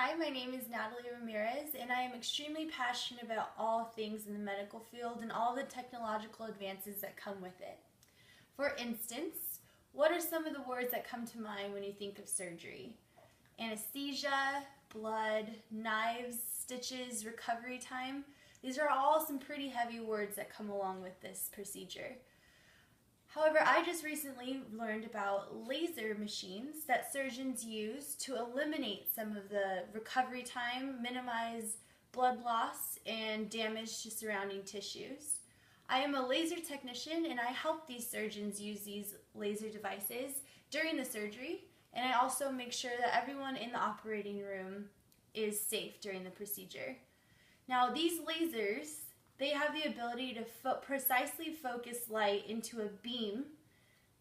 Hi, my name is Nathalie Ramirez, and I am extremely passionate about all things in the medical field and all the technological advances that come with it. For instance, what are some of the words that come to mind when you think of surgery? Anesthesia, blood, knives, stitches, recovery time. These are all some pretty heavy words that come along with this procedure. However, I just recently learned about laser machines that surgeons use to eliminate some of the recovery time, minimize blood loss, and damage to surrounding tissues. I am a laser technician and I help these surgeons use these laser devices during the surgery, and I also make sure that everyone in the operating room is safe during the procedure. Now, these lasers, they have the ability to precisely focus light into a beam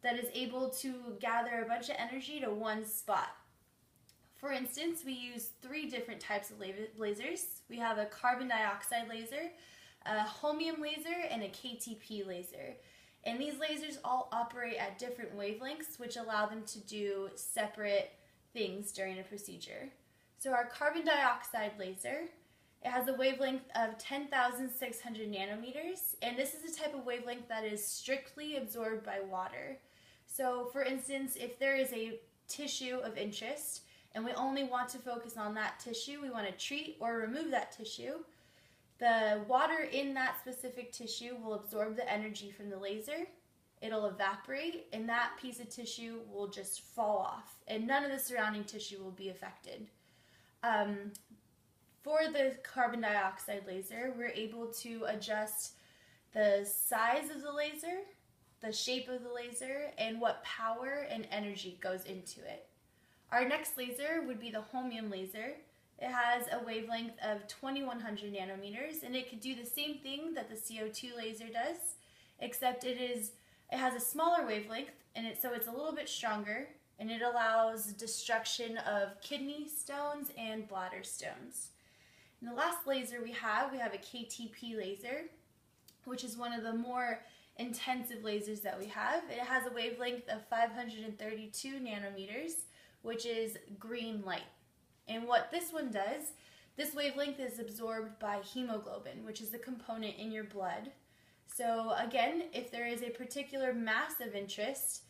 that is able to gather a bunch of energy to one spot. For instance, we use 3 different types of lasers. We have a carbon dioxide laser, a holmium laser, and a KTP laser. And these lasers all operate at different wavelengths, which allow them to do separate things during a procedure. So our carbon dioxide laser, it has a wavelength of 10,600 nanometers, and this is a type of wavelength that is strictly absorbed by water. So for instance, if there is a tissue of interest and we only want to focus on that tissue, we want to treat or remove that tissue, the water in that specific tissue will absorb the energy from the laser, it'll evaporate, and that piece of tissue will just fall off, and none of the surrounding tissue will be affected. For the carbon dioxide laser, we're able to adjust the size of the laser, the shape of the laser, and what power and energy goes into it. Our next laser would be the holmium laser. It has a wavelength of 2100 nanometers, and it could do the same thing that the CO2 laser does, except it has a smaller wavelength, and so it's a little bit stronger, and it allows destruction of kidney stones and bladder stones. And the last laser we have a KTP laser, which is one of the more intensive lasers that we have. It has a wavelength of 532 nanometers, which is green light. And what this one does, this wavelength is absorbed by hemoglobin, which is the component in your blood. So again, if there is a particular mass of interest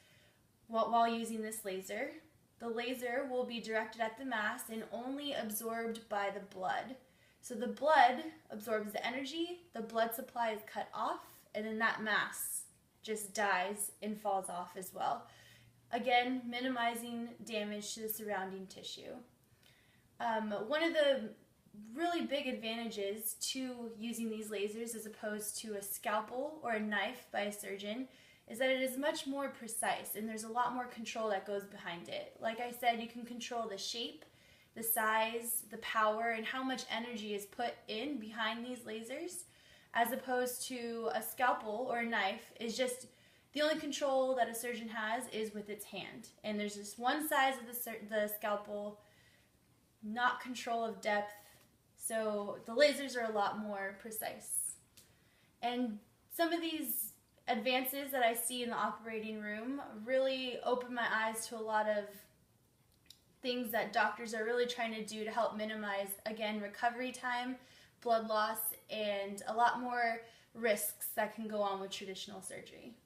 while using this laser, the laser will be directed at the mass and only absorbed by the blood. So the blood absorbs the energy, the blood supply is cut off, and then that mass just dies and falls off as well. Again, minimizing damage to the surrounding tissue. One of the really big advantages to using these lasers as opposed to a scalpel or a knife by a surgeon is that it is much more precise and there's a lot more control that goes behind it. Like I said, you can control the shape, the size, the power, and how much energy is put in behind these lasers, as opposed to a scalpel or a knife is just the only control that a surgeon has is with its hand. And there's just one size of the scalpel, not control of depth, so the lasers are a lot more precise. And some of these advances that I see in the operating room really open my eyes to a lot of things that doctors are really trying to do to help minimize, again, recovery time, blood loss, and a lot more risks that can go on with traditional surgery.